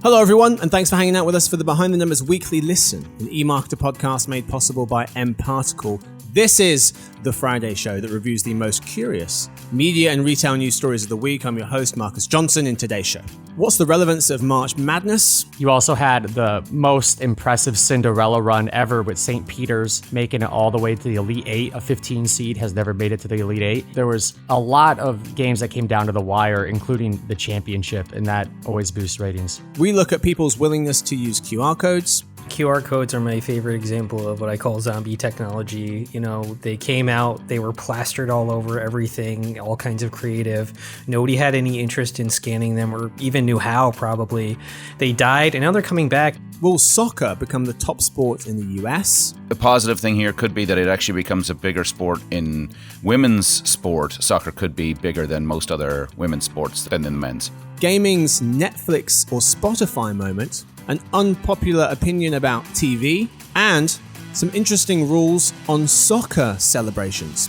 Hello, everyone, and thanks for hanging out with us for the Behind the Numbers Weekly Listen, an eMarketer podcast made possible by mParticle. This is the Friday show that reviews the most curious media and retail news stories of the week. I'm your host, Marcus Johnson, in today's show. What's the relevance of March Madness? You also had the most impressive Cinderella run ever with St. Peter's making it all the way to the Elite Eight. A 15 seed has never made it to the Elite Eight. There was a lot of games that came down to the wire, including the championship, and that always boosts ratings. We look at people's willingness to use QR codes. QR codes are my favorite example of what I call zombie technology. You know, they came out, they were plastered all over everything, all kinds of creative. Nobody had any interest in scanning them or even knew how, probably. They died, and now they're coming back. Will soccer become the top sport in the US? The positive thing here could be that it actually becomes a bigger sport in women's sport. Soccer could be bigger than most other women's sports than in men's. Gaming's Netflix or Spotify moment, an unpopular opinion about TV, and some interesting rules on soccer celebrations.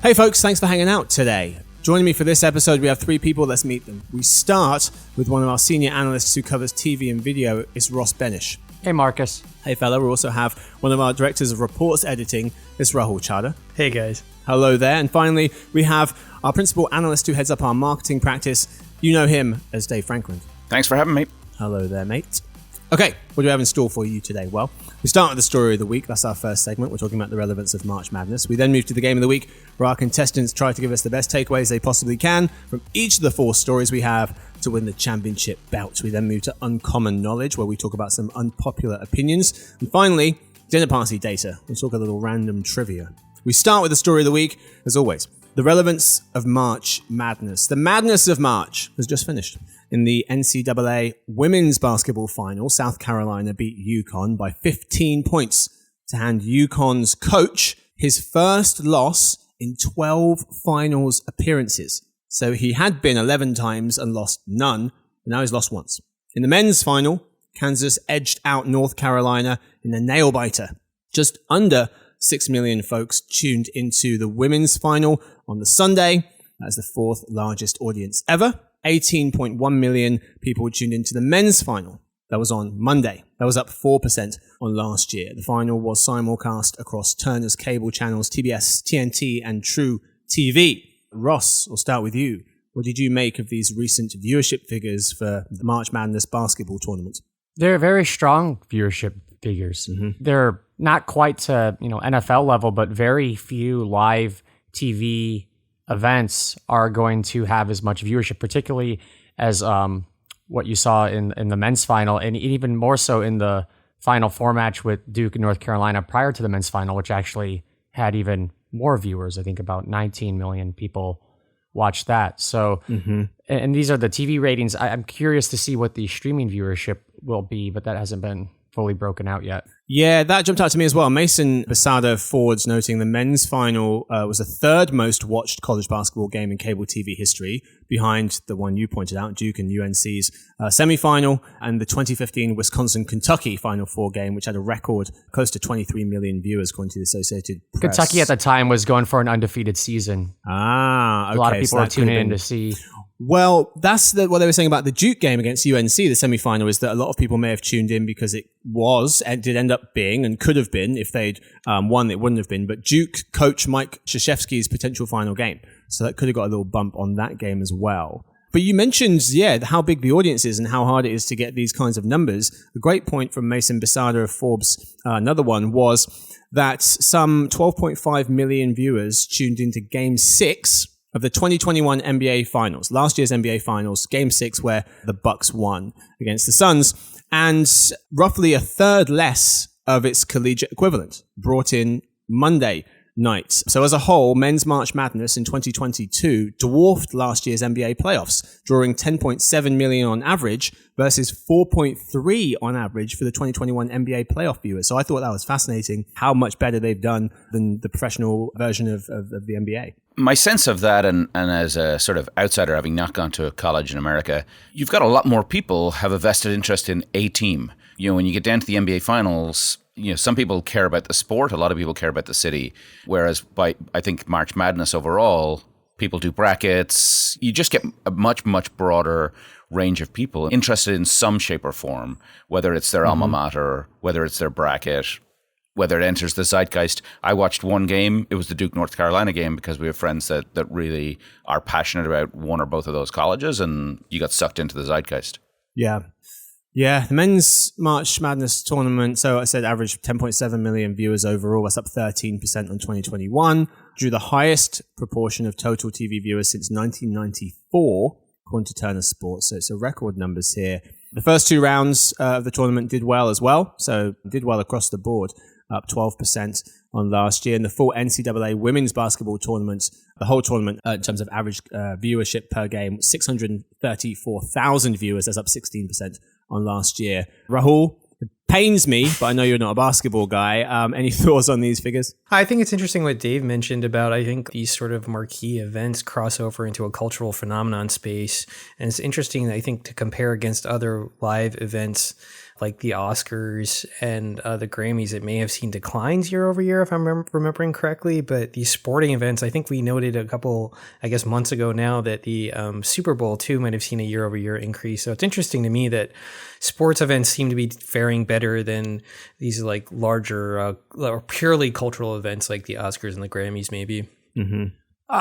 Hey folks, thanks for hanging out today. Joining me for this episode, we have three people. Let's meet them. We start with one of our senior analysts who covers TV and video. It's Ross Benish. Hey, Marcus. Hey fella, we also have one of our directors of reports editing. It's Rahul Chadha. Hey guys. Hello there. And finally, we have our principal analyst who heads up our marketing practice. You know him as Dave Franklin. Thanks for having me. Hello there, mate. Okay, what do we have in store for you today? Well, we start with the story of the week. That's our first segment. We're talking about the relevance of March Madness. We then move to the game of the week, where our contestants try to give us the best takeaways they possibly can from each of the four stories we have to win the championship bout. We then move to Uncommon Knowledge, where we talk about some unpopular opinions. And finally, Dinner Party Data. We'll talk a little random trivia. We start with the story of the week, as always. The relevance of March Madness. The madness of March has just finished. In the NCAA women's basketball final, South Carolina beat UConn by 15 points to hand UConn's coach his first loss in 12 finals appearances. So he had been 11 times and lost none, but now he's lost once. In the men's final, Kansas edged out North Carolina in a nail-biter. Just under 6 million folks tuned into the women's final on the Sunday. That's the fourth largest audience ever. 18.1 million people tuned into the men's final. That was on Monday. That was up 4% on last year. The final was simulcast across Turner's cable channels, TBS, TNT, and True TV. Ross, we'll start with you. What did you make of these recent viewership figures for the March Madness basketball tournament? They're very strong viewership figures. Mm-hmm. They're not quite to NFL level, but very few live TV events are going to have as much viewership, particularly as what you saw in the men's final, and even more so in the Final Four match with Duke and North Carolina prior to the men's final, which actually had even more viewers. I think about 19 million people watched that. So, and these are the TV ratings. I'm curious to see what the streaming viewership will be, but that hasn't been fully broken out yet. Yeah, that jumped out to me as well. Mason Besada forwards noting the men's final was the third most watched college basketball game in cable TV history, behind the one you pointed out, Duke and UNC's semifinal, and the 2015 Wisconsin-Kentucky Final Four game, which had a record close to 23 million viewers, according to the Associated Press. Kentucky at the time was going for an undefeated season. Okay. A lot of people were tuning in to see. Well, that's what they were saying about the Duke game against UNC, the semifinal, is that a lot of people may have tuned in because it did end up being, and could have been, if they'd won, it wouldn't have been, but Duke coach Mike Krzyzewski's potential final game. So that could have got a little bump on that game as well. But you mentioned, how big the audience is and how hard it is to get these kinds of numbers. A great point from Mason Besada of Forbes, another one, was that some 12.5 million viewers tuned into Game 6 of the 2021 NBA Finals, last year's NBA Finals, Game 6, where the Bucks won against the Suns, and roughly a third less of its collegiate equivalent brought in Monday night. So as a whole, men's March Madness in 2022 dwarfed last year's NBA playoffs, drawing 10.7 million on average versus 4.3 on average for the 2021 NBA playoff viewers. So I thought that was fascinating, how much better they've done than the professional version of the NBA. My sense of that, and as a sort of outsider, having not gone to a college in America, you've got a lot more people have a vested interest in a team. You know, when you get down to the NBA Finals, some people care about the sport, a lot of people care about the city. Whereas I think March Madness overall, people do brackets. You just get a much, much broader range of people interested in some shape or form, whether it's their alma mater, whether it's their bracket, whether it enters the zeitgeist. I watched one game. It was the Duke North Carolina game because we have friends that really are passionate about one or both of those colleges, and you got sucked into the zeitgeist. Yeah. Yeah, the men's March Madness tournament, so I said average 10.7 million viewers overall. That's up 13% on 2021. Drew the highest proportion of total TV viewers since 1994, according to Turner Sports. So it's a record numbers here. The first two rounds of the tournament did well as well. So did well across the board, up 12% on last year. And the full NCAA women's basketball tournament, the whole tournament in terms of average viewership per game, 634,000 viewers. That's up 16% on last year. Rahul, it pains me, but I know you're not a basketball guy. Any thoughts on these figures? I think it's interesting what Dave mentioned about, I think these sort of marquee events cross over into a cultural phenomenon space. And it's interesting, I think, to compare against other live events like the Oscars and the Grammys. It may have seen declines year over year, if I'm remembering correctly. But these sporting events, I think we noted a couple, months ago now that the Super Bowl too might have seen a year over year increase. So it's interesting to me that sports events seem to be faring better than these like larger or purely cultural events like the Oscars and the Grammys maybe. Mm-hmm.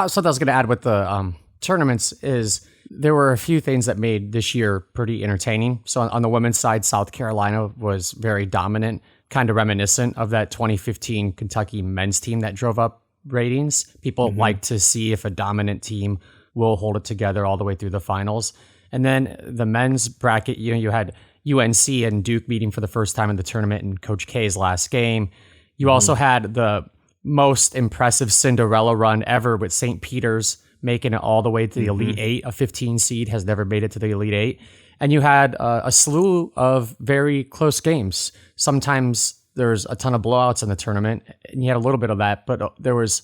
So I was going to add with the tournaments is there were a few things that made this year pretty entertaining. So on the women's side, South Carolina was very dominant, kind of reminiscent of that 2015 Kentucky men's team that drove up ratings. People like to see if a dominant team will hold it together all the way through the finals. And then the men's bracket, you had UNC and Duke meeting for the first time in the tournament in Coach K's last game. You also had the most impressive Cinderella run ever with St. Peter's making it all the way to the Elite Eight. A 15 seed has never made it to the Elite Eight. And you had a slew of very close games. Sometimes there's a ton of blowouts in the tournament, and you had a little bit of that, but there was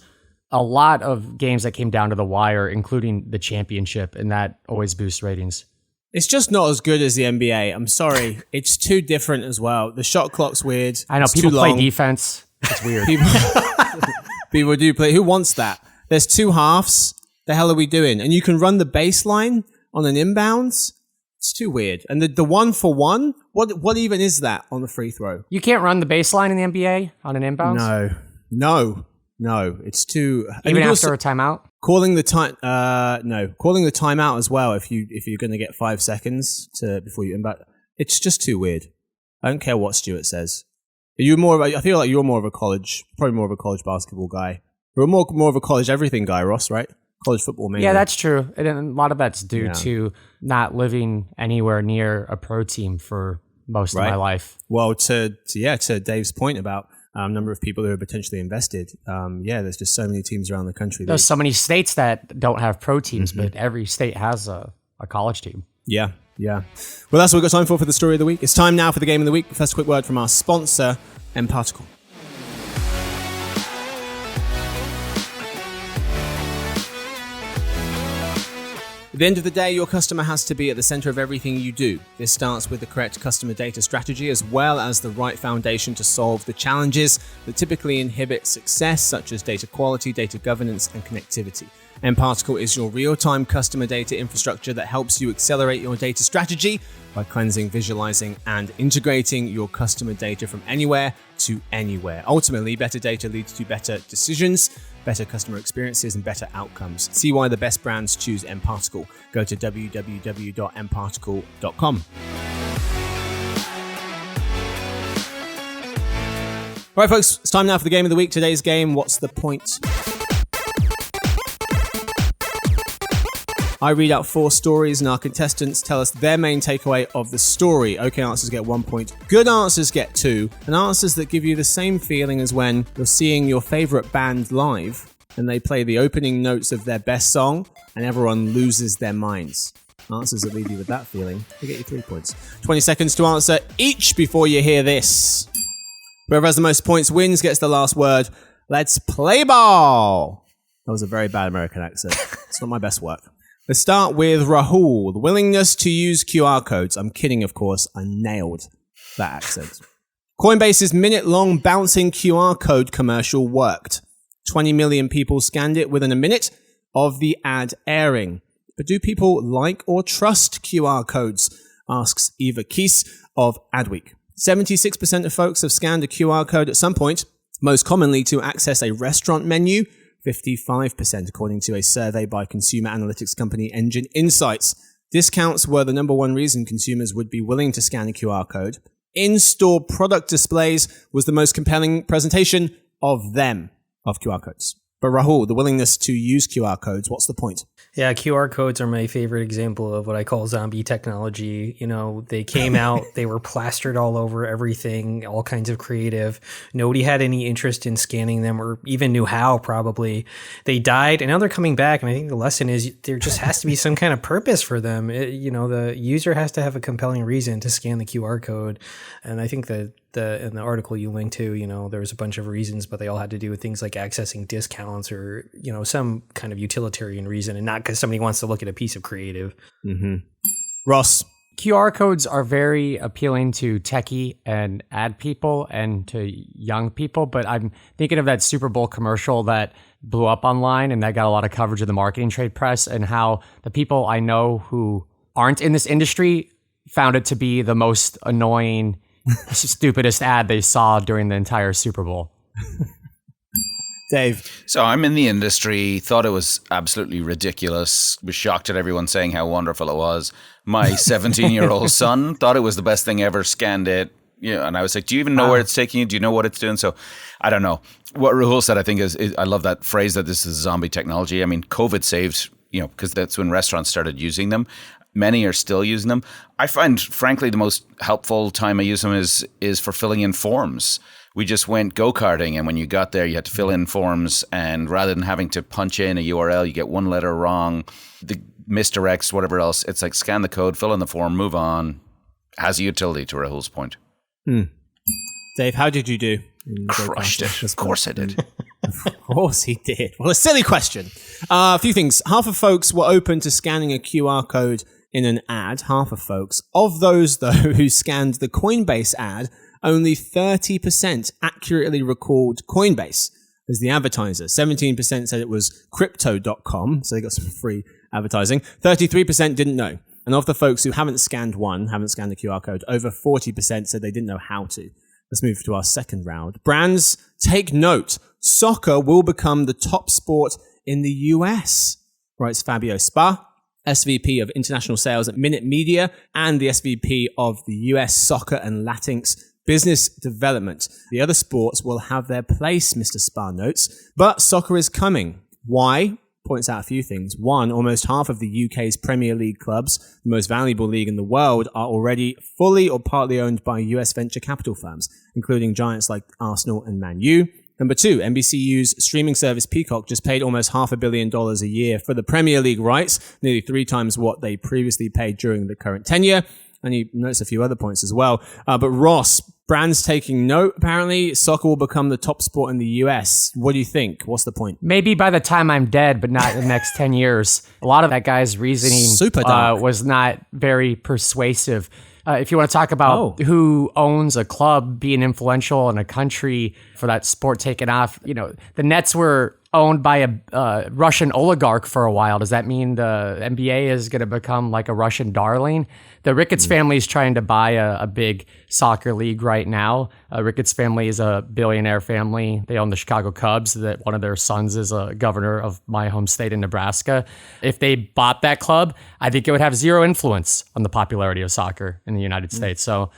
a lot of games that came down to the wire, including the championship, and that always boosts ratings. It's just not as good as the NBA. I'm sorry. It's too different as well. The shot clock's weird. I know. It's People too play long. defense. It's weird. People do play. Who wants that? There's two halves. The hell are we doing? And you can run the baseline on an inbounds. It's too weird. And the 1-for-1, what even is that on the free throw? You can't run the baseline in the NBA on an inbounds? No. It's too... Even after a timeout? Calling the time... Calling the timeout as well if you're going to get 5 seconds before you inbound. It's just too weird. I don't care what Stuart says. I feel like you're more of a college basketball guy. You're more of a college everything guy, Ross, right? College football, mainly. Yeah, that's true. And a lot of that's due to not living anywhere near a pro team for most of my life. Well, to Dave's point about number of people who are potentially invested, there's just so many teams around the country. There's so many states that don't have pro teams, but every state has a college team. Yeah. Well, that's what we've got time for the story of the week. It's time now for the game of the week. First, a quick word from our sponsor, Mparticle. At the end of the day, your customer has to be at the center of everything you do. This starts with the correct customer data strategy, as well as the right foundation to solve the challenges that typically inhibit success, such as data quality, data governance, and connectivity. Mparticle is your real-time customer data infrastructure that helps you accelerate your data strategy by cleansing, visualizing, and integrating your customer data from anywhere to anywhere. Ultimately, better data leads to better decisions, better customer experiences, and better outcomes. See why the best brands choose Mparticle. Go to www.mparticle.com. All right, folks, it's time now for the game of the week. Today's game, What's the Point? I read out 4 stories and our contestants tell us their main takeaway of the story. Okay answers get 1 point, good answers get 2, and answers that give you the same feeling as when you're seeing your favorite band live and they play the opening notes of their best song and everyone loses their minds. Answers that leave you with that feeling, they get you 3 points. 20 seconds to answer each before you hear this. Whoever has the most points wins, gets the last word. Let's play ball! That was a very bad American accent. It's not my best work. Let's start with Rahul. The willingness to use QR codes. I'm kidding, of course. I nailed that accent. Coinbase's minute-long bouncing QR code commercial worked. 20 million people scanned it within a minute of the ad airing. But do people like or trust QR codes? Asks Eva Keese of Adweek. 76% of folks have scanned a QR code at some point, most commonly to access a restaurant menu, 55% according to a survey by consumer analytics company Engine Insights. Discounts were the number one reason consumers would be willing to scan a QR code. In-store product displays was the most compelling presentation of QR codes. But Rahul, the willingness to use QR codes, what's the point? Yeah, QR codes are my favorite example of what I call zombie technology. You know, they came out, they were plastered all over everything, all kinds of creative. Nobody had any interest in scanning them or even knew how, probably. They died, and now they're coming back, and I think the lesson is there just has to be some kind of purpose for them. The user has to have a compelling reason to scan the QR code, and I think that in the article you linked to, there was a bunch of reasons, but they all had to do with things like accessing discounts or, some kind of utilitarian reason, and not because somebody wants to look at a piece of creative. Mm-hmm. Ross. QR codes are very appealing to techie and ad people and to young people, but I'm thinking of that Super Bowl commercial that blew up online and that got a lot of coverage in the marketing trade press, and how the people I know who aren't in this industry found it to be the most annoying stupidest ad they saw during the entire Super Bowl. Dave. So I'm in the industry, thought it was absolutely ridiculous, was shocked at everyone saying how wonderful it was. My 17-year-old son thought it was the best thing ever, scanned it. And I was like, do you even know where it's taking you? Do you know what it's doing? So I don't know. What Rahul said, I think is I love that phrase that this is zombie technology. I mean, COVID saved, because that's when restaurants started using them. Many are still using them. I find, frankly, the most helpful time I use them is for filling in forms. We just went go-karting, and when you got there, you had to fill in forms, and rather than having to punch in a URL, you get one letter wrong, the misdirects, whatever else. It's like scan the code, fill in the form, move on. Has a utility, to Rahul's point. Dave, how did you do? Crushed it. Of course I did. Of course he did. Well, a silly question. A few things. Half of folks were open to scanning a QR code in an ad, half of folks. Of those, though, who scanned the Coinbase ad, only 30% accurately recalled Coinbase as the advertiser. 17% said it was crypto.com, so they got some free advertising. 33% didn't know. And of the folks who haven't scanned the QR code, over 40% said they didn't know how to. Let's move to our second round. Brands, take note. Soccer will become the top sport in the US, writes Fabio Spa, SVP of International Sales at Minute Media and the SVP of the US Soccer and Latinx Business Development. The other sports will have their place, Mr. Spa notes, but soccer is coming. Why? Points out a few things. One, almost half of the UK's Premier League clubs, the most valuable league in the world, are already fully or partly owned by US venture capital firms, including giants like Arsenal and Man U. Number two, NBCU's streaming service Peacock just paid almost $500 million a year for the Premier League rights, nearly 3 times what they previously paid during the current tenure. And he notes a few other points as well. But Ross, brands taking note, apparently. Soccer will become the top sport in the US. What do you think? What's the point? Maybe by the time I'm dead, but not in the next 10 years. A lot of that guy's reasoning was not very persuasive. If you want to talk about who owns a club being influential in a country for that sport taking off, the Nets were owned by a Russian oligarch for a while. Does that mean the NBA is going to become like a Russian darling? The Ricketts family is trying to buy a big soccer league right now. Ricketts family is a billionaire family. They own the Chicago Cubs. That one of their sons is a governor of my home state in Nebraska. If they bought that club, I think it would have zero influence on the popularity of soccer in the United States. So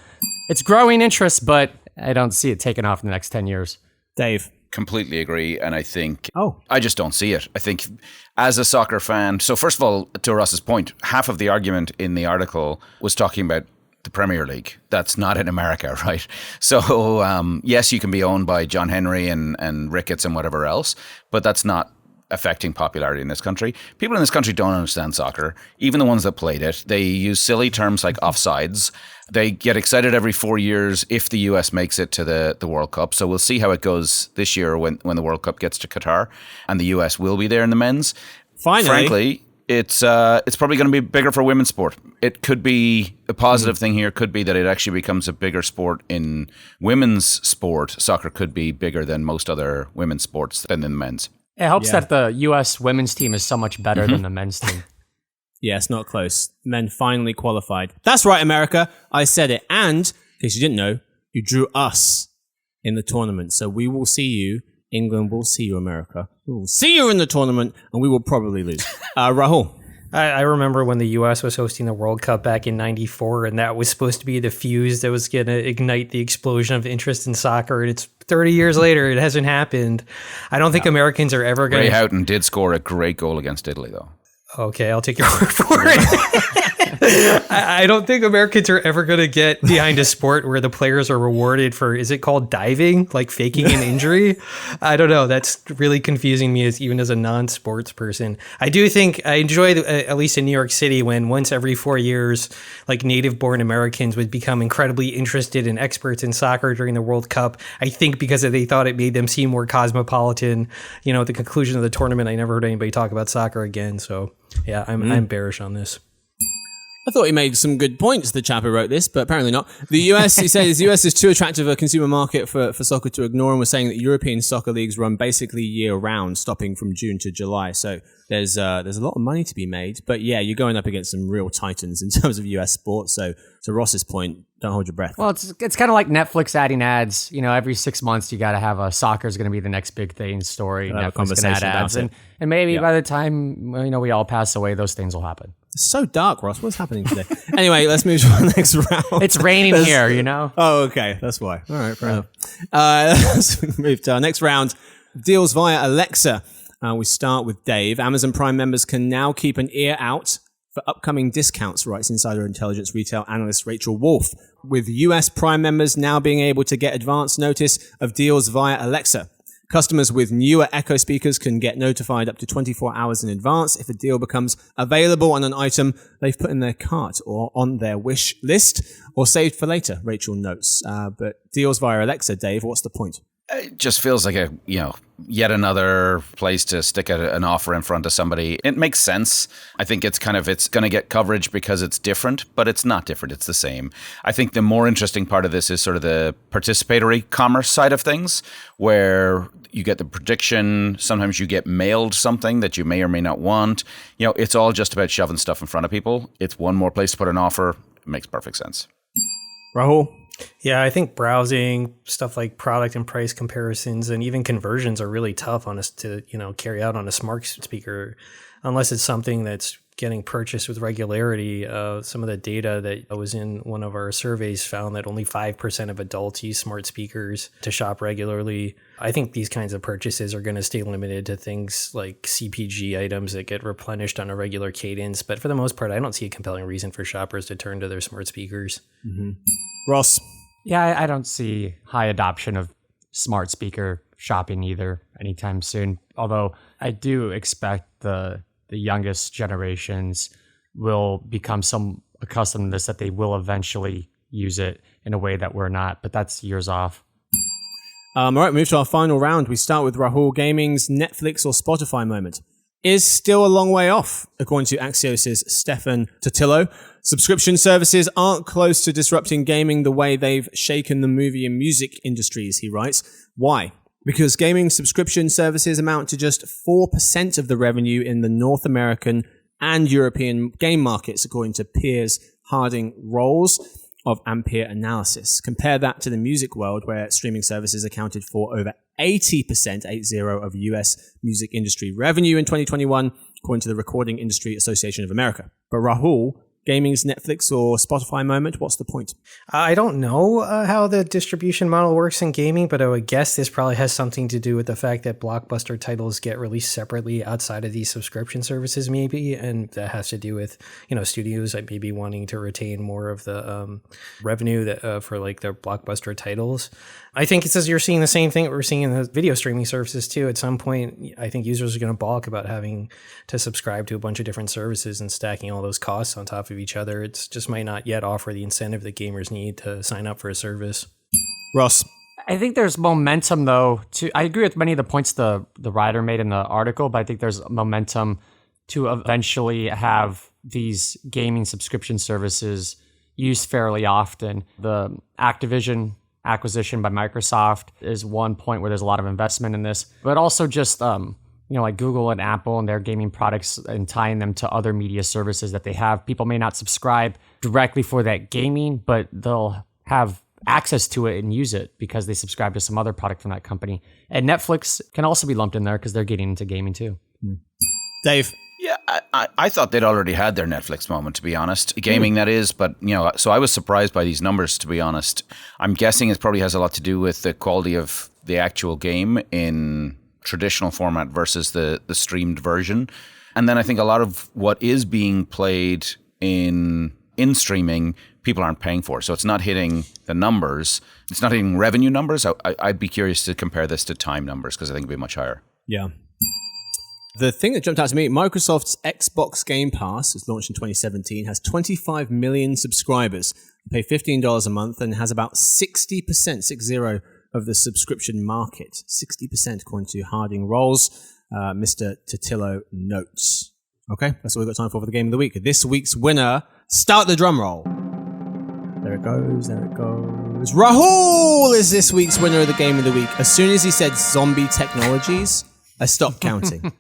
it's growing interest, but I don't see it taking off in the next 10 years. Dave. Completely agree. And I think I just don't see it. I think as a soccer fan, so first of all, to Ross's point, half of the argument in the article was talking about the Premier League. That's not in America, right? So yes, you can be owned by John Henry and Ricketts and whatever else, but that's not affecting popularity in this country. People in this country don't understand soccer. Even the ones that played it, they use silly terms like offsides. They get excited every 4 years if the US makes it to the World Cup. So we'll see how it goes this year when the World Cup gets to Qatar, and the US will be there in the men's. Finally. Frankly, It's probably going to be bigger for women's sport. It could be a positive thing here. Could be that it actually becomes a bigger sport in women's sport. Soccer could be bigger than most other women's sports than in men's. It helps that the U.S. women's team is so much better than the men's team. Yeah, it's not close. Men finally qualified. That's right, America. I said it. And, in case you didn't know, you drew us in the tournament. So we will see you. England will see you, America. We will see you in the tournament, and we will probably lose. Rahul. I remember when the U.S. was hosting the World Cup back in '94, and that was supposed to be the fuse that was going to ignite the explosion of interest in soccer. And it's 30 years later, it hasn't happened. I don't think Americans are ever going to... Ray Houghton did score a great goal against Italy, though. Okay, I'll take your word for it. I don't think Americans are ever going to get behind a sport where the players are rewarded for, is it called diving? Like faking an injury? I don't know. That's really confusing me even as a non-sports person. I do think I enjoy, at least in New York City, when once every 4 years, like native-born Americans would become incredibly interested and experts in soccer during the World Cup. I think because they thought it made them seem more cosmopolitan. You know, at the conclusion of the tournament, I never heard anybody talk about soccer again. So yeah, I'm bearish on this. I thought he made some good points, the chap who wrote this, but apparently not. The US, he says, the US is too attractive a consumer market for soccer to ignore, and was saying that European soccer leagues run basically year-round, stopping from June to July. So there's a lot of money to be made. But yeah, you're going up against some real titans in terms of US sports. So to Ross's point, don't hold your breath. Well, it's kind of like Netflix adding ads. You know, every 6 months you got to have a soccer is going to be the next big thing story. Netflix can add ads, and maybe by the time we all pass away, those things will happen. It's so dark, Ross. What's happening today? Anyway, let's move to our next round. It's raining here, you know? Oh, okay. That's why. All right, fair enough. Let's move to our next round. Deals via Alexa. We start with Dave. Amazon Prime members can now keep an ear out for upcoming discounts, writes Insider Intelligence retail analyst Rachel Wolf, with US Prime members now being able to get advance notice of deals via Alexa. Customers with newer Echo speakers can get notified up to 24 hours in advance if a deal becomes available on an item they've put in their cart or on their wish list or saved for later, Rachel notes. But deals via Alexa, Dave, what's the point? It just feels like yet another place to stick an offer in front of somebody. It makes sense. I think it's going to get coverage because it's different, but it's not different. It's the same. I think the more interesting part of this is sort of the participatory commerce side of things, where you get the prediction. Sometimes you get mailed something that you may or may not want. It's all just about shoving stuff in front of people. It's one more place to put an offer. It makes perfect sense. Rahul? Yeah, I think browsing, stuff like product and price comparisons and even conversions are really tough on us to, carry out on a smart speaker, unless it's something that's getting purchased with regularity. Some of the data that was in one of our surveys found that only 5% of adults use smart speakers to shop regularly. I think these kinds of purchases are going to stay limited to things like CPG items that get replenished on a regular cadence. But for the most part, I don't see a compelling reason for shoppers to turn to their smart speakers. Mm-hmm. Ross? Yeah, I don't see high adoption of smart speaker shopping either anytime soon. Although I do expect the youngest generations will become some accustomed to this, that they will eventually use it in a way that we're not, but that's years off. All right, move to our final round. We start with Rahul. Gaming's Netflix or Spotify moment is still a long way off, according to Axios' Stefan Totillo. Subscription services aren't close to disrupting gaming the way they've shaken the movie and music industries, he writes. Why? Because gaming subscription services amount to just 4% of the revenue in the North American and European game markets, according to Piers Harding Rolls of Ampere Analysis. Compare that to the music world, where streaming services accounted for over 80%, 80, of US music industry revenue in 2021, according to the Recording Industry Association of America. But Rahul, gaming's Netflix or Spotify moment, what's the point? I don't know how the distribution model works in gaming, but I would guess this probably has something to do with the fact that blockbuster titles get released separately outside of these subscription services, maybe, and that has to do with studios like maybe wanting to retain more of the revenue that for like their blockbuster titles. I think it says you're seeing the same thing that we're seeing in the video streaming services too. At some point, I think users are going to balk about having to subscribe to a bunch of different services and stacking all those costs on top of each other. It just might not yet offer the incentive that gamers need to sign up for a service. Ross? I think there's momentum, though. I agree with many of the points the writer made in the article, but I think there's momentum to eventually have these gaming subscription services used fairly often. The Activision acquisition by Microsoft is one point where there's a lot of investment in this, but also just like Google and Apple and their gaming products and tying them to other media services that they have. People may not subscribe directly for that gaming, but they'll have access to it and use it because they subscribe to some other product from that company. And Netflix can also be lumped in there because they're getting into gaming too. Dave? Yeah, I thought they'd already had their Netflix moment, to be honest. Gaming, that is. But, so I was surprised by these numbers, to be honest. I'm guessing it probably has a lot to do with the quality of the actual game in traditional format versus the streamed version. And then I think a lot of what is being played in streaming, people aren't paying for. So it's not hitting the numbers. It's not hitting revenue numbers. I'd be curious to compare this to time numbers because I think it'd be much higher. Yeah. The thing that jumped out to me, Microsoft's Xbox Game Pass, was launched in 2017, has 25 million subscribers. They pay $15 a month and has about 60% of the subscription market. 60% according to Harding Rolls. Mr. Totillo notes. Okay, that's all we've got time for the game of the week. This week's winner, start the drum roll. There it goes. Rahul is this week's winner of the game of the week. As soon as he said zombie technologies, I stopped counting.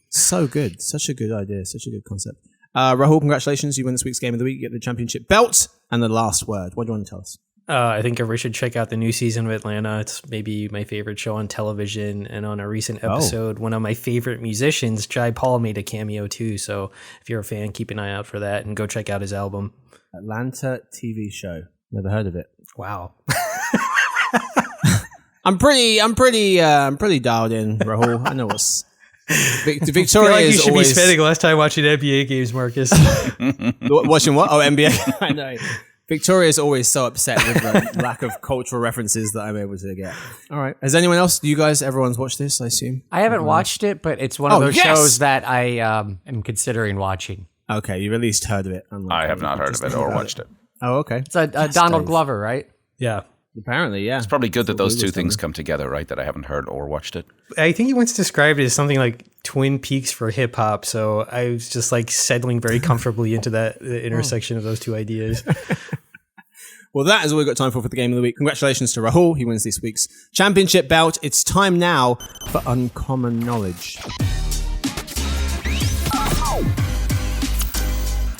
So good. Such a good idea. Such a good concept. Rahul, congratulations. You win this week's game of the week. You get the championship belt and the last word. What do you want to tell us? I think everybody should check out the new season of Atlanta. It's maybe my favorite show on television. And on a recent episode, one of my favorite musicians, Jai Paul, made a cameo too. So if you're a fan, keep an eye out for that and go check out his album. Atlanta TV show. Never heard of it. Wow. I'm pretty dialed in, Rahul. I know what's Victoria I feel like you is should always be spending less time watching NBA games, Marcus. watching what? Oh, NBA. I know. Victoria is always so upset with the lack of cultural references that I'm able to get. All right. Has anyone else? You guys, everyone's watched this, I assume? I haven't watched it, but it's one of those shows that I am considering watching. Okay, you've at least heard of it. I have not heard of it or watched it. Oh, okay. It's a Donald Glover, right? Yeah. Apparently, yeah. It's probably good that those two things come together, right? That I haven't heard or watched it. I think he once described it as something like Twin Peaks for hip hop. So I was just like settling very comfortably into that intersection of those two ideas. Well, that is all we've got time for the game of the week. Congratulations to Rahul. He wins this week's championship belt. It's time now for Uncommon Knowledge.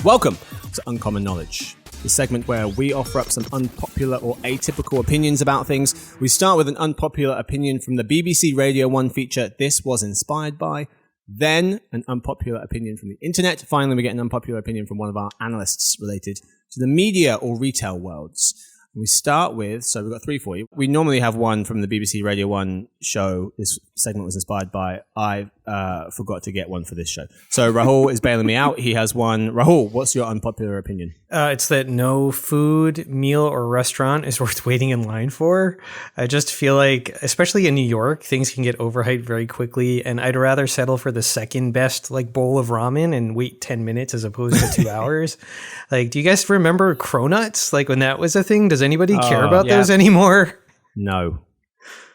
Welcome to Uncommon Knowledge, the segment where we offer up some unpopular or atypical opinions about things. We start with an unpopular opinion from the BBC Radio 1 feature, This Was Inspired By. Then an unpopular opinion from the internet. Finally, we get an unpopular opinion from one of our analysts related to the media or retail worlds. We start with, so we've got three for you. We normally have one from the BBC Radio 1 show. This segment was inspired by, I forgot to get one for this show. So Rahul is bailing me out. He has one. Rahul, what's your unpopular opinion? It's that no food, meal, or restaurant is worth waiting in line for. I just feel like, especially in New York, things can get overhyped very quickly, and I'd rather settle for the second best bowl of ramen and wait 10 minutes as opposed to 2 hours. Do you guys remember Cronuts? When that was a thing? Does anybody care about those anymore? No.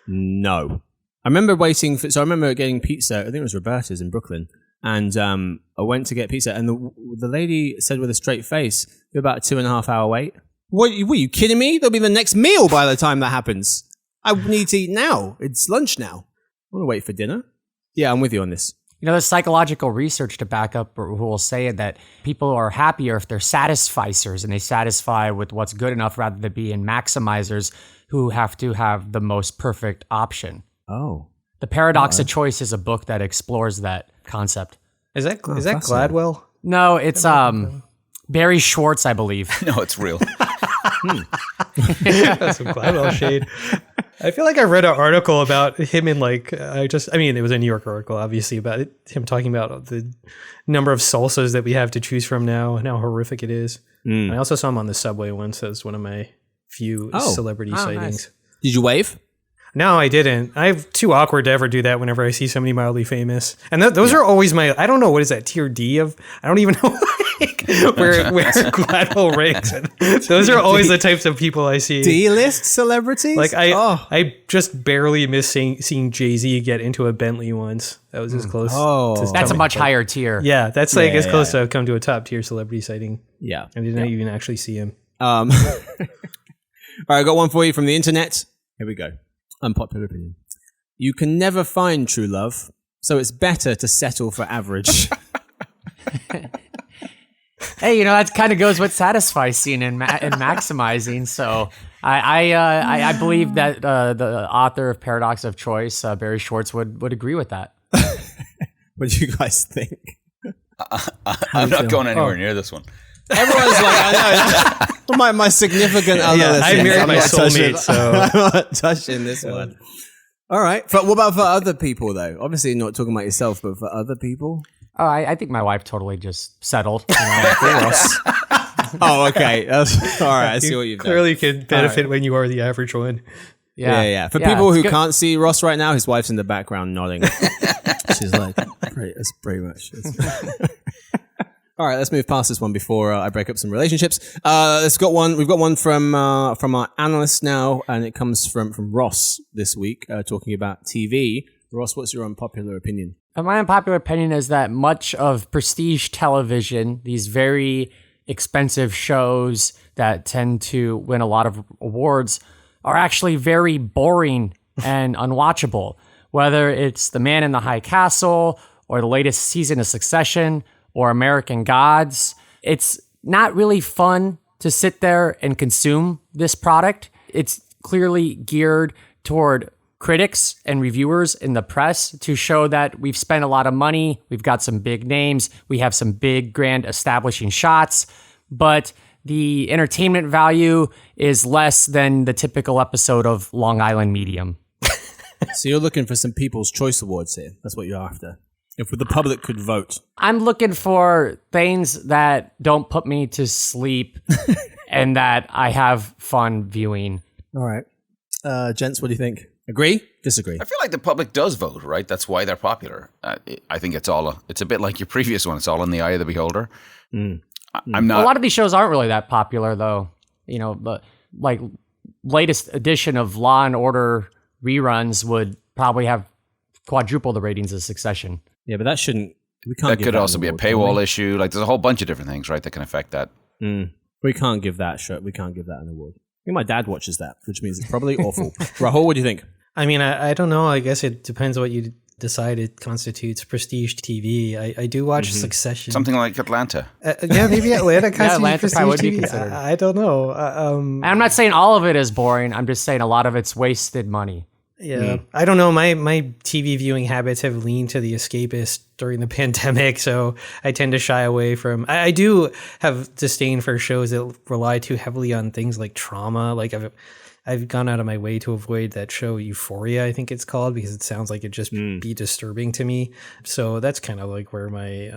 I remember I remember getting pizza. I think it was Roberta's in Brooklyn. And I went to get pizza, and the lady said with a straight face, "You're about a 2.5 hour wait." What are you kidding me? There'll be the next meal by the time that happens. I need to eat now. It's lunch now. I want to wait for dinner. Yeah, I'm with you on this. There's psychological research to back up who will say that people are happier if they're satisficers and they satisfy with what's good enough rather than being maximizers who have to have the most perfect option. Oh. The Paradox of Choice is a book that explores that concept. Is that Gladwell? No, it's Barry Schwartz, I believe. No, it's real. That's some Gladwell shade. I feel like I read an article about him in it was a New York article, obviously, about him talking about the number of salsas that we have to choose from now and how horrific it is. I also saw him on the subway once as one of my few celebrity sightings. Nice. Did you wave? No, I didn't. I'm too awkward to ever do that whenever I see somebody mildly famous. And those are always my, I don't know, what is that, tier D of, I don't even know where Gladwell ranks. Those are always the types of people I see. D-list celebrities? Like I just barely missed seeing Jay-Z get into a Bentley once. That was as close. That's a much higher tier. Yeah, that's like as close to I've come to a top tier celebrity sighting. Yeah. I didn't even actually see him. All right, I got one for you from the internet. Here we go. Unpopular opinion. You can never find true love, so it's better to settle for average. Hey, that kind of goes with satisficing and maximizing. So I believe that the author of Paradox of Choice, Barry Schwartz, would agree with that. What do you guys think? I'm not going anywhere near this one. Everyone's like, I know. My significant other. I married my soulmate, so I'm not touching this one. All right. What about for other people, though? Obviously, not talking about yourself, but for other people. Oh, I think my wife totally just settled. Oh, okay. All right. I see what you've done. Clearly could benefit when you are the average one. Yeah. For people who can't see Ross right now, his wife's in the background nodding. She's like, that's pretty much. All right, let's move past this one before I break up some relationships. We've got one from our analyst now, and it comes from Ross this week, talking about TV. Ross, what's your unpopular opinion? My unpopular opinion is that much of prestige television, these very expensive shows that tend to win a lot of awards, are actually very boring and unwatchable. Whether it's The Man in the High Castle or the latest season of Succession or American Gods, it's not really fun to sit there and consume this product. It's clearly geared toward critics and reviewers in the press to show that we've spent a lot of money, we've got some big names, we have some big, grand establishing shots, but the entertainment value is less than the typical episode of Long Island Medium. So you're looking for some People's Choice Awards here. That's what you're after. If the public could vote. I'm looking for things that don't put me to sleep and that I have fun viewing. All right. Gents, what do you think? Agree? Disagree? I feel like the public does vote, right? That's why they're popular. I think it's a bit like your previous one. It's all in the eye of the beholder. I'm not. A lot of these shows aren't really that popular, though. The latest edition of Law and Order reruns would probably have quadruple the ratings of Succession. Yeah, but that shouldn't. We can't. That could also be a paywall issue. Like, there's a whole bunch of different things, right, that can affect that. We can't give that show. We can't give that an award. I think my dad watches that, which means it's probably awful. Rahul, what do you think? I mean, I don't know. I guess it depends what you decide it constitutes prestige TV. I do watch Succession. Something like Atlanta. Yeah, maybe Atlanta constitutes Atlanta prestige probably would be TV. considered. I don't know. I'm not saying all of it is boring. I'm just saying a lot of it's wasted money. Yeah, I don't know. My TV viewing habits have leaned to the escapist during the pandemic, so I tend to shy away from. I do have disdain for shows that rely too heavily on things like trauma. Like I've gone out of my way to avoid that show Euphoria, I think it's called, because it sounds like it'd just be disturbing to me. So that's kind of like where my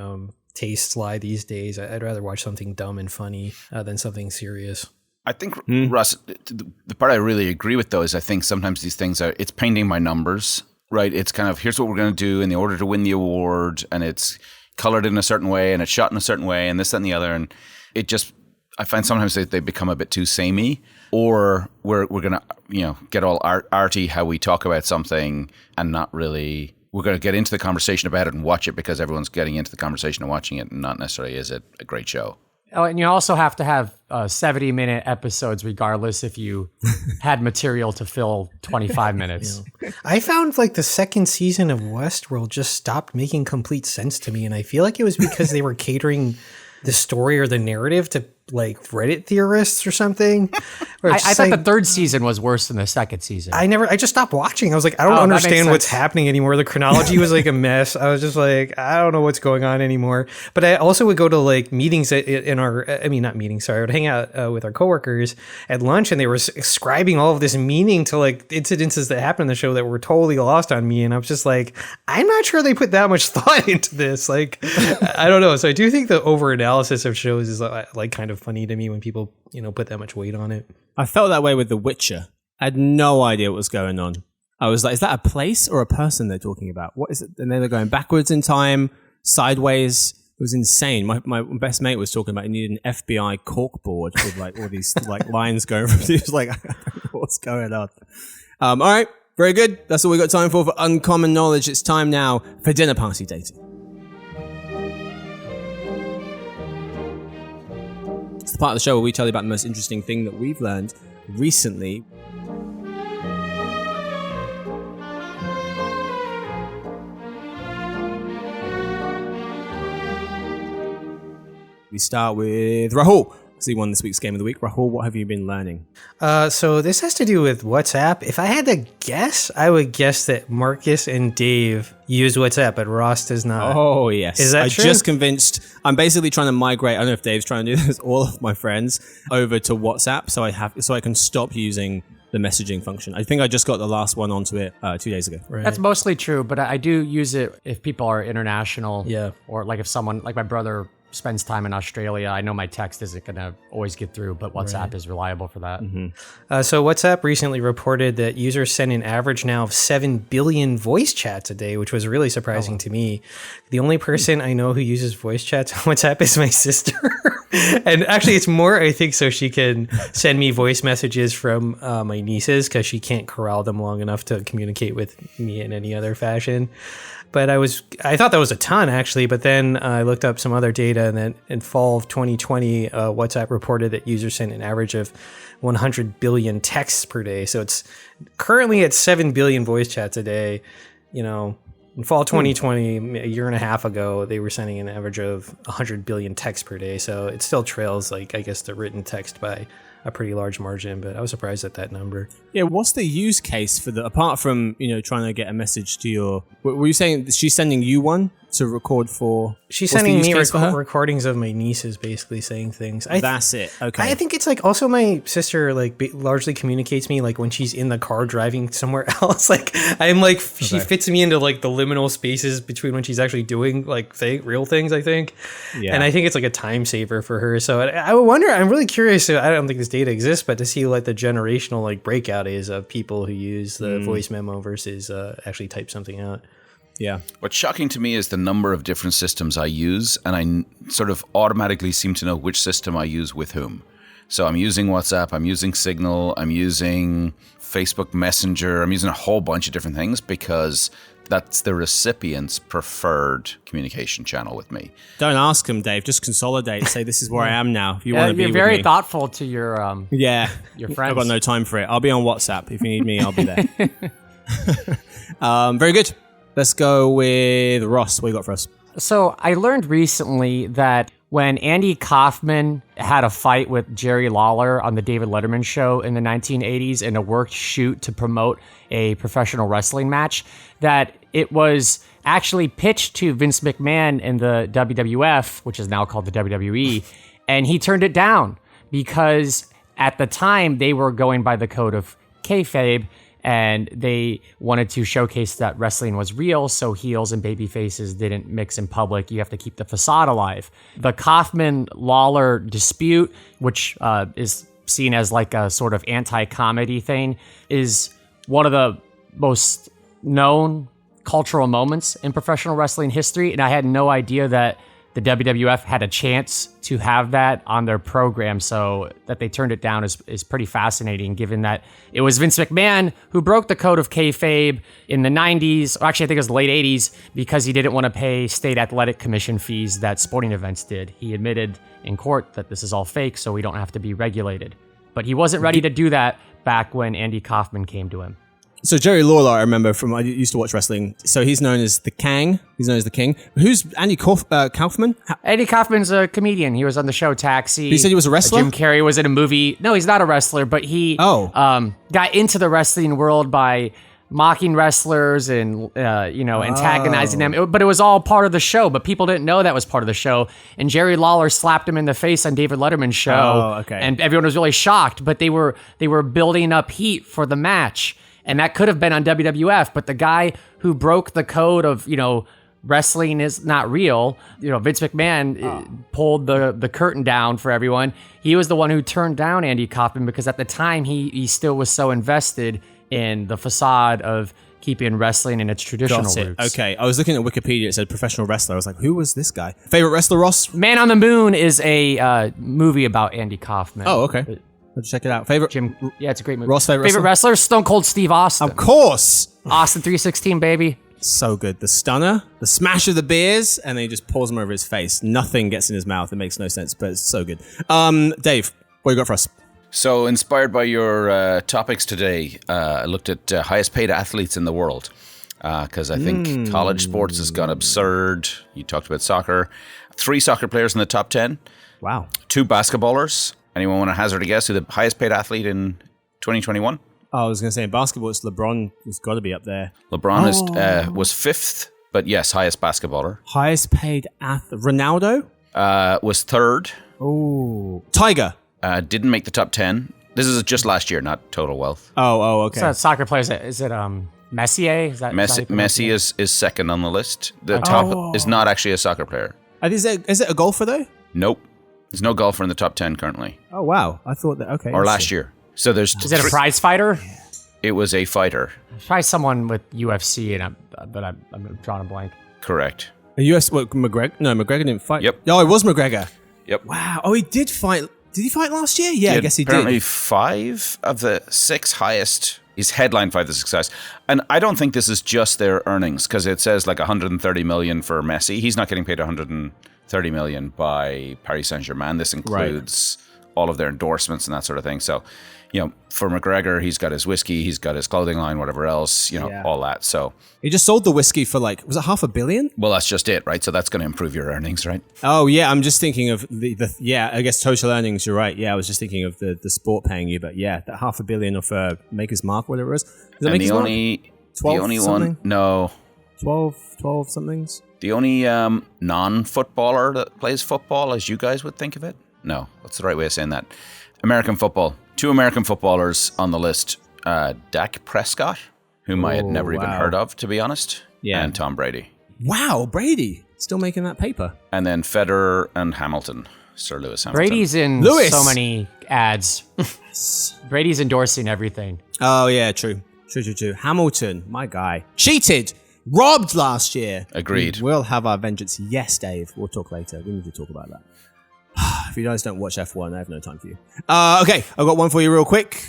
tastes lie these days. I'd rather watch something dumb and funny than something serious. I think, Russ, the part I really agree with, though, is I think sometimes these things it's painting by numbers, right? It's kind of, here's what we're going to do in the order to win the award, and it's colored in a certain way, and it's shot in a certain way, and this, that, and the other. And it just, I find sometimes they become a bit too samey, or we're going to, get all arty how we talk about something and not really, we're going to get into the conversation about it and watch it because everyone's getting into the conversation and watching it, and not necessarily is it a great show. Oh, and you also have to have 70-minute episodes regardless if you had material to fill 25 minutes. I found like the second season of Westworld just stopped making complete sense to me. And I feel like it was because they were catering the story or the narrative to like Reddit theorists or something. I thought the third season was worse than the second season. I just stopped watching. I was like, I don't understand what's happening anymore. The chronology was like a mess. I was just like, I don't know what's going on anymore. But I also would go to like meetings I would hang out with our coworkers at lunch, and they were ascribing all of this meaning to like incidences that happened in the show that were totally lost on me. And I was just like, I'm not sure they put that much thought into this. Like, I don't know. So I do think the over analysis of shows is like kind of funny to me when people, put that much weight on it. I felt that way with The Witcher. I had no idea what was going on. I was like, is that a place or a person they're talking about? What is it? And then they're going backwards in time, sideways. It was insane. My best mate was talking about he needed an FBI corkboard with like all these like lines going from. He was like, I don't know what's going on. All right, very good. That's all we got time for Uncommon Knowledge. It's time now for dinner party dating. It's the part of the show where we tell you about the most interesting thing that we've learned recently. We start with Rahul. So he won this week's Game of the Week. Rahul, what have you been learning? So this has to do with WhatsApp. If I had to guess, I would guess that Marcus and Dave use WhatsApp, but Ross does not. Oh, yes. Is that true? I just convinced... I'm basically trying to migrate, I don't know if Dave's trying to do this, all of my friends over to WhatsApp so I can stop using the messaging function. I think I just got the last one onto it 2 days ago. Right. That's mostly true, but I do use it if people are international. Yeah. Or like if someone, like my brother spends time in Australia, I know my text isn't going to always get through, but WhatsApp is reliable for that. Mm-hmm. So WhatsApp recently reported that users send an average now of 7 billion voice chats a day, which was really surprising to me. The only person I know who uses voice chats on WhatsApp is my sister. And actually it's more, I think, so she can send me voice messages from my nieces because she can't corral them long enough to communicate with me in any other fashion. But I thought that was a ton, actually. But then I looked up some other data, and then in fall of 2020, WhatsApp reported that users sent an average of 100 billion texts per day. So it's currently at 7 billion voice chats a day. You know, in fall 2020, a year and a half ago, they were sending an average of 100 billion texts per day. So it still trails, like, I guess, the written text by a pretty large margin, but I was surprised at that number. Yeah, what's the use case for apart from, trying to get a message to your... Were you saying she's sending you one to record for... She's sending me recordings of my nieces basically saying things. That's it. Okay. I think it's like also my sister like largely communicates me like when she's in the car driving somewhere else. Like I'm like she fits me into like the liminal spaces between when she's actually doing like real things, I think. Yeah. And I think it's like a time saver for her. So I wonder. I'm really curious. I don't think this data exists, but to see like the generational like breakout is of people who use the voice memo versus actually type something out. Yeah. What's shocking to me is the number of different systems I use, and I sort of automatically seem to know which system I use with whom. So I'm using WhatsApp, I'm using Signal, I'm using Facebook Messenger, I'm using a whole bunch of different things because that's the recipient's preferred communication channel with me. Don't ask them, Dave. Just consolidate. Say, this is where I am now. If you want to be with me. You're very thoughtful to your your friends. I've got no time for it. I'll be on WhatsApp. If you need me, I'll be there. Very good. Let's go with Ross. What you got for us? So I learned recently that when Andy Kaufman had a fight with Jerry Lawler on the David Letterman show in the 1980s in a worked shoot to promote a professional wrestling match, that it was actually pitched to Vince McMahon in the WWF, which is now called the WWE, and he turned it down because at the time they were going by the code of kayfabe, and they wanted to showcase that wrestling was real, so heels and baby faces didn't mix in public. You have to keep the facade alive. The Kaufman-Lawler dispute, which is seen as like a sort of anti-comedy thing, is one of the most known cultural moments in professional wrestling history, and I had no idea that the WWF had a chance to have that on their program, so that they turned it down is pretty fascinating, given that it was Vince McMahon who broke the code of kayfabe in the 90s, or actually I think it was the late 80s, because he didn't want to pay state athletic commission fees that sporting events did. He admitted in court that this is all fake, so we don't have to be regulated. But he wasn't ready to do that back when Andy Kaufman came to him. So Jerry Lawler, I remember I used to watch wrestling. So he's known as the Kang. He's known as the King. Who's Andy Kaufman? Andy Kaufman's a comedian. He was on the show Taxi. You said he was a wrestler? Jim Carrey was in a movie. No, he's not a wrestler, but he got into the wrestling world by mocking wrestlers and antagonizing them. But it was all part of the show, but people didn't know that was part of the show. And Jerry Lawler slapped him in the face on David Letterman's show. And everyone was really shocked, but they were building up heat for the match. And that could have been on WWF, but the guy who broke the code of, wrestling is not real, Vince McMahon pulled the curtain down for everyone. He was the one who turned down Andy Kaufman because at the time he still was so invested in the facade of keeping wrestling in its traditional Got it. roots. Okay, I was looking at Wikipedia. It said professional wrestler. I was like, who was this guy? Favorite wrestler, Ross? Man on the Moon is a movie about Andy Kaufman. Oh, okay. Let's check it out. Favorite Yeah, it's a great movie. Ross, favorite wrestler? Stone Cold Steve Austin. Of course. Austin 316, baby. So good. The stunner, the smash of the beers, and then he just pours them over his face. Nothing gets in his mouth. It makes no sense, but it's so good. Dave, what you got for us? So, inspired by your topics today, I looked at highest paid athletes in the world because I think college sports has gone absurd. You talked about soccer. 3 soccer players in the top 10. Wow. 2 basketballers. Anyone want to hazard a guess who the highest paid athlete in 2021? Oh, I was going to say in basketball, it's LeBron. He's got to be up there. LeBron was 5th, but yes, highest basketballer. Highest paid athlete. Ronaldo? Was 3rd. Oh. Tiger? Didn't make the top 10. This is just last year, not total wealth. Oh, okay. So soccer players, is it Messier? Is that Messi is second on the list. The top is not actually a soccer player. Is it a golfer, though? Nope. There's no golfer in the top 10 currently. Oh, wow. I thought that, okay. Or last year. So there's... Is it a prize fighter? It was a fighter. Probably someone with UFC, but I'm drawing a blank. Correct. A US, what, McGregor? No, McGregor didn't fight. Yep. Oh, it was McGregor. Yep. Wow. Oh, he did fight. Did he fight last year? Yeah, I guess he apparently did. 5 of the 6 highest. He's headlined 5 of the 6 highest. And I don't think this is just their earnings because it says like 130 million for Messi. He's not getting paid 130 million by Paris Saint-Germain. This includes all of their endorsements and that sort of thing. So, for McGregor, he's got his whiskey, he's got his clothing line, whatever else, all that. So he just sold the whiskey for was it $500 million? Well, that's just it, right? So that's going to improve your earnings, right? Oh, yeah. I'm just thinking of I guess total earnings. You're right. Yeah, I was just thinking of the sport paying you, but yeah, that $500 million off Maker's Mark, whatever it was. Does it And Maker's the Mark? only 12 one, something? no. 12 somethings? The only non-footballer that plays football, as you guys would think of it? No, what's the right way of saying that? American football. 2 American footballers on the list. Dak Prescott, whom I had never even heard of, to be honest. Yeah. And Tom Brady. Wow, Brady. Still making that paper. And then Federer and Hamilton. Sir Lewis Hamilton. Brady's in Lewis. so many ads. Brady's endorsing everything. Oh, yeah, true. True. Hamilton, my guy. Cheated. Robbed last year. Agreed. We'll have our vengeance. Yes, Dave. We'll talk later. We need to talk about that. If you guys don't watch F1, I have no time for you. Okay, I've got one for you real quick.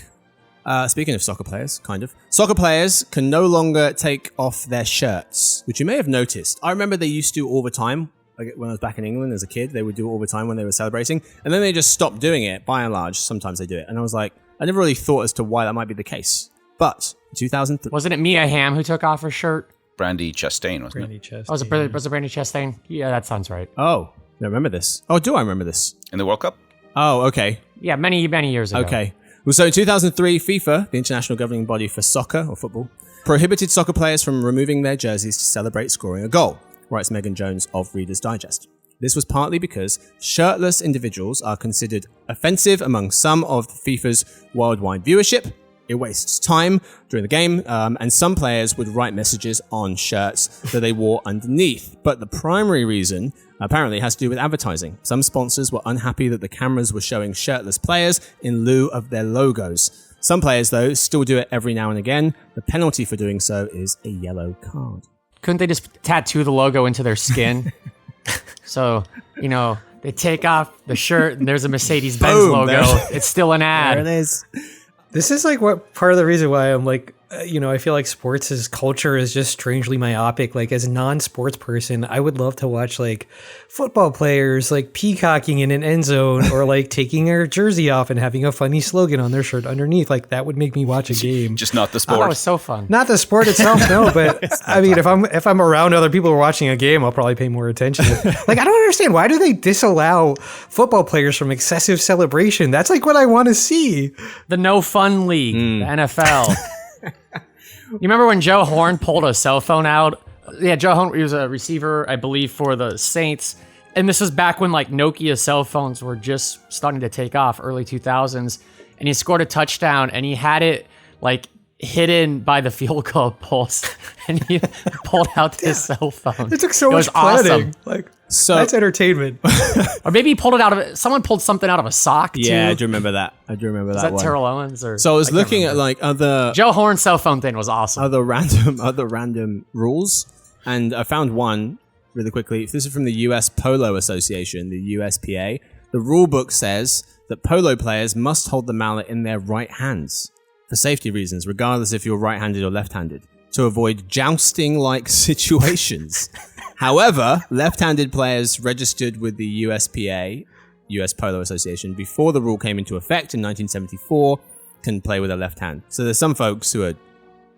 Speaking of soccer players, kind of. Soccer players can no longer take off their shirts, which you may have noticed. I remember they used to all the time. Like when I was back in England as a kid, they would do it all the time when they were celebrating. And then they just stopped doing it, by and large. Sometimes they do it. And I was like, I never really thought as to why that might be the case. But in 2003... Wasn't it Mia Hamm who took off her shirt? Brandy Chastain, wasn't it? Was it Brandy Chastain? Yeah, that sounds right. Oh, I remember this. Oh, do I remember this? In the World Cup? Oh, okay. Yeah, many years ago. Okay. Well, so in 2003, FIFA, the international governing body for soccer or football, prohibited soccer players from removing their jerseys to celebrate scoring a goal, writes Megan Jones of Reader's Digest. This was partly because shirtless individuals are considered offensive among some of FIFA's worldwide viewership. It wastes time during the game, and some players would write messages on shirts that they wore underneath. But the primary reason apparently has to do with advertising. Some sponsors were unhappy that the cameras were showing shirtless players in lieu of their logos. Some players, though, still do it every now and again. The penalty for doing so is a yellow card. Couldn't they just tattoo the logo into their skin? So, they take off the shirt and there's a Mercedes-Benz logo. It's still an ad. There it is. This is what part of the reason why I'm I feel like sports culture is just strangely myopic. Like as a non-sports person, I would love to watch football players peacocking in an end zone or taking their jersey off and having a funny slogan on their shirt underneath. That would make me watch a game. Just not the Oh, sport. that was so fun. Not the sport itself, no. But I mean, if I'm around other people who are watching a game, I'll probably pay more attention. I don't understand, why do they disallow football players from excessive celebration? That's what I want to see. The No Fun League, the NFL. You remember when Joe Horn pulled a cell phone out? Yeah, Joe Horn, he was a receiver, I believe, for the Saints. And this was back when Nokia cell phones were just starting to take off, early 2000s. And he scored a touchdown and he had it hidden by the field goal post, and he pulled out his cell phone. It took so much was planning. awesome. So That's entertainment. Or maybe he pulled it out of it. Someone pulled something out of a sock, too. yeah, I do remember that. Is that one. Terrell Owens? Or So I was looking at like other Joe Horn's cell phone thing was awesome. other random rules, and I found one really quickly. This is from the U.S. Polo Association, the USPA. The rule book says that polo players must hold the mallet in their right hands for safety reasons, regardless if you're right-handed or left-handed, to avoid jousting-like situations. However, left-handed players registered with the USPA, US Polo Association, before the rule came into effect in 1974, can play with their left hand. So there's some folks who are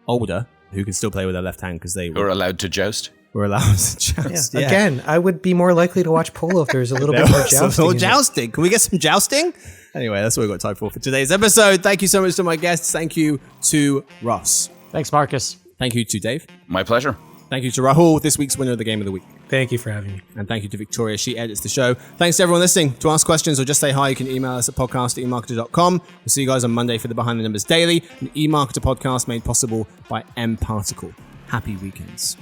older who can still play with their left hand because they Who are allowed to joust. were allowed to joust. Yeah. Again, I would be more likely to watch polo if there's a little bit more jousting. in it. Jousting. Can we get some jousting? Anyway, that's what we've got time for today's episode. Thank you so much to my guests. Thank you to Ross. Thanks, Marcus. Thank you to Dave. My pleasure. Thank you to Rahul, this week's winner of the Game of the Week. Thank you for having me. And thank you to Victoria. She edits the show. Thanks to everyone listening. To ask questions or just say hi, you can email us at podcast@emarketer.com. We'll see you guys on Monday for the Behind the Numbers Daily, an eMarketer podcast made possible by M Particle. Happy weekends.